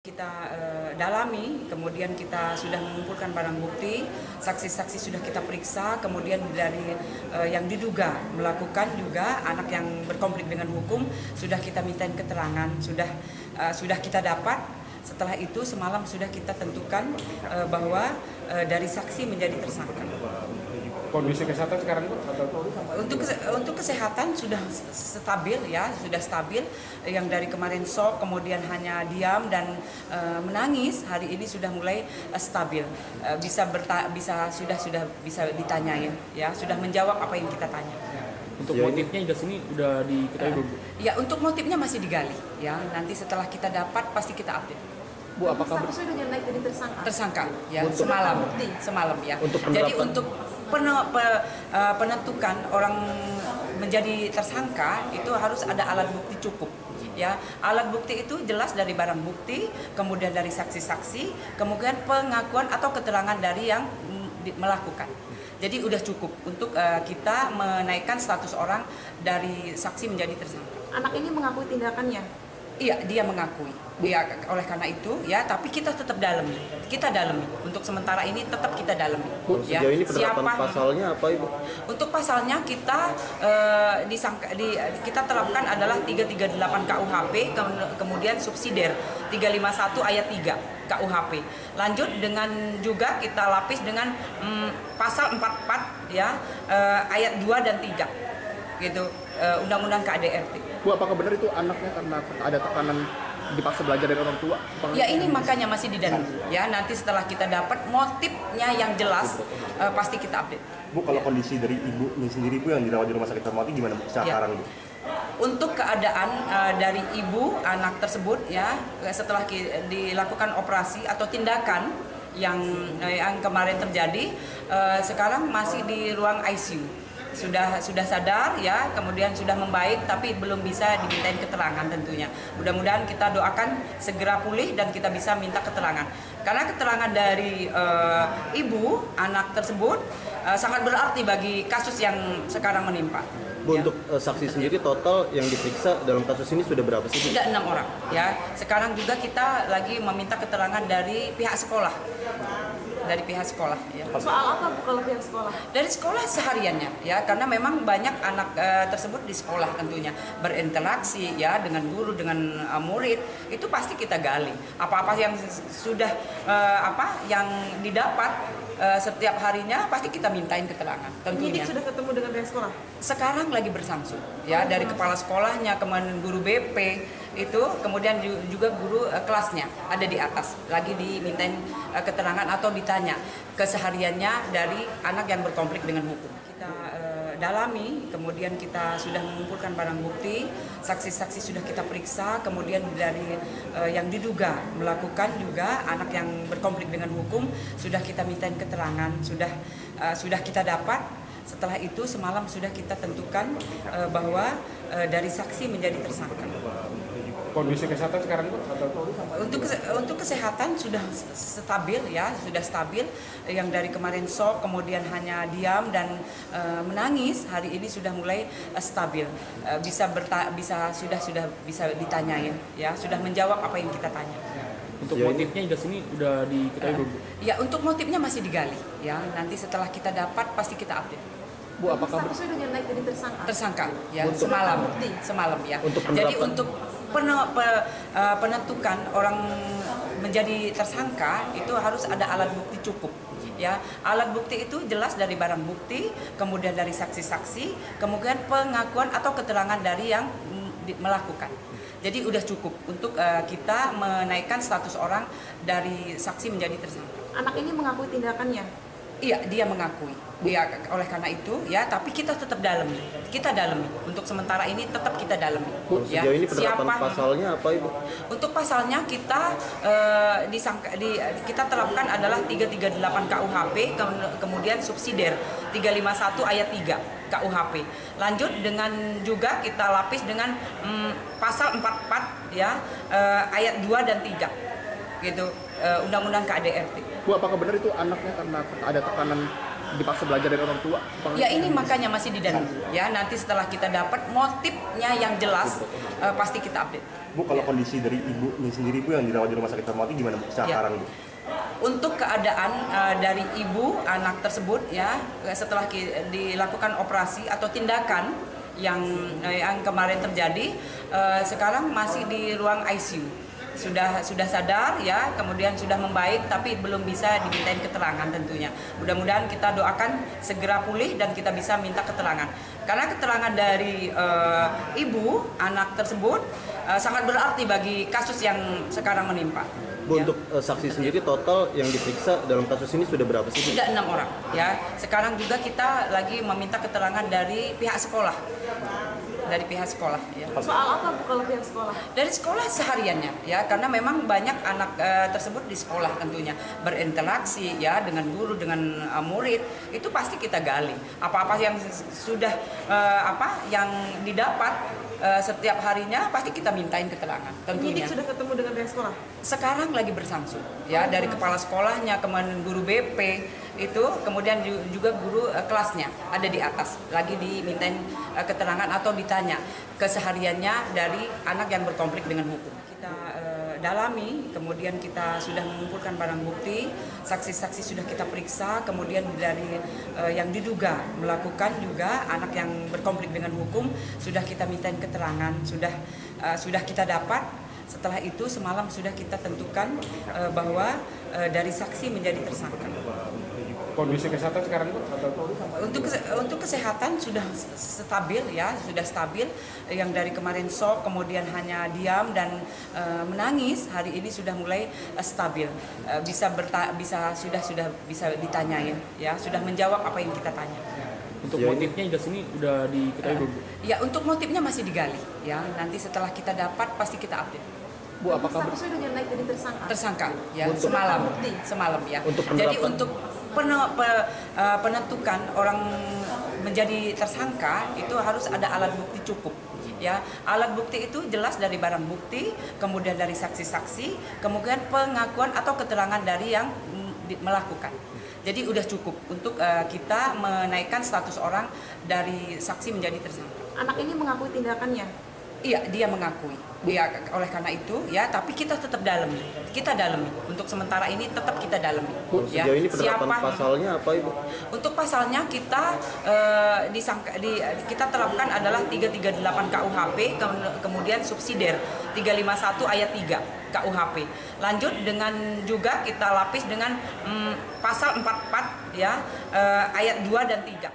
Kita dalami, kemudian kita sudah mengumpulkan barang bukti, saksi-saksi sudah kita periksa, kemudian dari yang diduga melakukan juga anak yang berkonflik dengan hukum sudah kita mintain keterangan, sudah kita dapat. Setelah itu semalam sudah kita tentukan bahwa dari saksi menjadi tersangka. Kondisi kesehatan sekarang Bu? Untuk kesehatan sudah stabil ya, sudah stabil. Yang dari kemarin shock, kemudian hanya diam dan menangis, hari ini sudah mulai stabil. Sudah bisa ditanyain ya, sudah menjawab apa yang kita tanya. Untuk motifnya hingga sini udah diketahui belum? Ya, untuk motifnya masih digali ya. Nanti setelah kita dapat pasti kita update. Bu, apakah statusnya sudah naik jadi tersangka? Tersangka ya, Untuk semalam ya. Untuk Jadi untuk penentukan orang menjadi tersangka itu harus ada alat bukti cukup ya. Alat bukti itu jelas dari barang bukti, kemudian dari saksi-saksi, kemudian pengakuan atau keterangan dari yang melakukan. Jadi udah cukup untuk kita menaikkan status orang dari saksi menjadi tersangka. Anak ini mengakui tindakannya? Iya, dia mengakui. Ya, oleh karena itu ya, tapi kita tetap dalami. Kita dalami. Untuk sementara ini tetap kita dalami. Bu, ya. sejauh ini penerapan pasalnya apa Ibu? Untuk pasalnya kita kita terapkan adalah 338 KUHP, kemudian subsidiar 351 ayat 3 KUHP. Lanjut dengan juga kita lapis dengan pasal 44 ya, ayat 2 dan 3 gitu, Undang-Undang KADRT. Bu, apakah benar itu anaknya karena ada tekanan dipaksa belajar dari orang tua? Ya, ini makanya masih didalami ya. Nanti setelah kita dapat motifnya yang jelas, pasti kita update. Bu, kalau kondisi dari ibu ini sendiri Bu yang dirawat di rumah sakit Fatmawati gimana Bu sekarang Bu? Untuk keadaan dari ibu anak tersebut ya, setelah dilakukan operasi atau tindakan yang kemarin terjadi, sekarang masih di ruang ICU. Sudah sadar ya, kemudian sudah membaik, tapi belum bisa dimintain keterangan tentunya. Mudah-mudahan kita doakan segera pulih dan kita bisa minta keterangan. Karena keterangan dari ibu anak tersebut sangat berarti bagi kasus yang sekarang menimpa. Bu, Ya. untuk saksi sendiri total yang diperiksa dalam kasus ini sudah berapa sih? Sudah 6 orang ya. Sekarang juga kita lagi meminta keterangan dari pihak sekolah. Dari pihak sekolah ya. Soal apa Bu kalau pihak sekolah? Dari sekolah sehariannya ya, karena memang banyak anak tersebut di sekolah tentunya berinteraksi ya dengan guru, dengan murid, itu pasti kita gali. Apa-apa yang sudah yang didapat setiap harinya pasti kita mintain keterangan tentunya. Penyidik sudah ketemu dengan pihak sekolah? Sekarang lagi bersamsung ya, dari kepala sekolahnya, kemudian guru BP itu, kemudian juga guru kelasnya ada di atas, lagi dimintain keterangan atau ditanya kesehariannya dari anak yang berkonflik dengan hukum. Kita dalami, kemudian kita sudah mengumpulkan barang bukti, saksi-saksi sudah kita periksa, kemudian dari yang diduga melakukan juga anak yang berkonflik dengan hukum sudah kita mintain keterangan, sudah kita dapat. Setelah itu semalam sudah kita tentukan bahwa dari saksi menjadi tersangka. Kondisi kesehatan sekarang Bu? Untuk kesehatan sudah stabil ya, sudah stabil. Yang dari kemarin shock, kemudian hanya diam dan menangis, hari ini sudah mulai stabil. Sudah bisa ditanyain ya, sudah menjawab apa yang kita tanya. Untuk motifnya hingga sini udah diketahui belum? Ya, untuk motifnya masih digali ya. Nanti setelah kita dapat pasti kita update. Bu, apakah statusnya sudah naik jadi tersangka? Tersangka ya, Untuk semalam ya. Untuk Jadi penerapan. untuk penentukan orang menjadi tersangka itu harus ada alat bukti cukup ya. Alat bukti itu jelas dari barang bukti, kemudian dari saksi-saksi, kemudian pengakuan atau keterangan dari yang melakukan. Jadi udah cukup untuk kita menaikkan status orang dari saksi menjadi tersangka. Anak ini mengakui tindakannya? Iya, dia mengakui. Ya, oleh karena itu ya, tapi kita tetap dalami. Kita dalami. Untuk sementara ini tetap kita dalami. Bu, Ya. sejauh ini penerapan pasalnya apa Ibu? Untuk pasalnya kita kita terapkan adalah 338 KUHP, kemudian subsidiar 351 ayat 3 KUHP. Lanjut dengan juga kita lapis dengan pasal 44 ya, ayat 2 dan 3 gitu, Undang-Undang KADRT. Bu, apakah benar itu anaknya karena ada tekanan dipaksa belajar dari orang tua? Ya ini makanya masih didalami. Ya nanti setelah kita dapat motifnya yang jelas, pasti kita update. Bu, kalau kondisi dari ibu ini sendiri Bu yang dirawat di rumah sakit Fatmawati gimana Bu sekarang Bu? Untuk keadaan dari ibu anak tersebut ya setelah dilakukan operasi atau tindakan yang kemarin terjadi, sekarang masih di ruang ICU. Sudah sadar ya, kemudian sudah membaik tapi belum bisa dimintain keterangan tentunya. Mudah-mudahan kita doakan segera pulih dan kita bisa minta keterangan. Karena keterangan dari ibu anak tersebut sangat berarti bagi kasus yang sekarang menimpa. Bu, Ya. untuk saksi sendiri total yang diperiksa dalam kasus ini sudah berapa sih? Bu? Sudah 6 orang ya. Sekarang juga kita lagi meminta keterangan dari pihak sekolah. Dari pihak sekolah ya. Soal apa Bu kalau pihak sekolah? Dari sekolah sehariannya ya, karena memang banyak anak tersebut di sekolah tentunya berinteraksi ya dengan guru, dengan murid, itu pasti kita gali. Apa-apa yang sudah yang didapat setiap harinya pasti kita mintain keterangan tentunya. Penyidik sudah ketemu dengan pihak sekolah? Sekarang lagi berlangsung ya, dari kepala sekolahnya, kemudian guru BP itu, kemudian juga guru kelasnya ada di atas, lagi dimintain keterangan atau ditanya kesehariannya dari anak yang berkonflik dengan hukum. Kita dalami, kemudian kita sudah mengumpulkan barang bukti, saksi-saksi sudah kita periksa, kemudian dari yang diduga melakukan juga anak yang berkonflik dengan hukum sudah kita mintain keterangan, sudah kita dapat. Setelah itu semalam sudah kita tentukan bahwa dari saksi menjadi tersangka. Kondisi kesehatan sekarang Bu? Untuk kesehatan sudah stabil ya, sudah stabil. Yang dari kemarin shock, kemudian hanya diam dan menangis, hari ini sudah mulai stabil. Sudah bisa ditanyain ya, sudah menjawab apa yang kita tanya. Untuk motifnya hingga sini udah diketahui belum? Ya untuk motifnya masih digali ya. Nanti setelah kita dapat pasti kita update. Bu, apakah Statusnya udah naik jadi tersangka? Tersangka ya, Untuk semalam ya. Untuk Jadi penerapan. untuk penentukan orang menjadi tersangka itu harus ada alat bukti cukup ya. Alat bukti itu jelas dari barang bukti, kemudian dari saksi-saksi, kemudian pengakuan atau keterangan dari yang melakukan. Jadi udah cukup untuk kita menaikkan status orang dari saksi menjadi tersangka. Anak ini mengakui tindakannya? Iya, dia mengakui. Ya, oleh karena itu ya, tapi kita tetap dalami. Kita dalami. Untuk sementara ini tetap kita dalami. Bu, sejauh ini penerapan pasalnya apa Ibu? Untuk pasalnya kita kita terapkan adalah 338 KUHP, kemudian subsidiar 351 ayat 3 KUHP. Lanjut dengan juga kita lapis dengan pasal 44 ya, ayat 2 dan 3.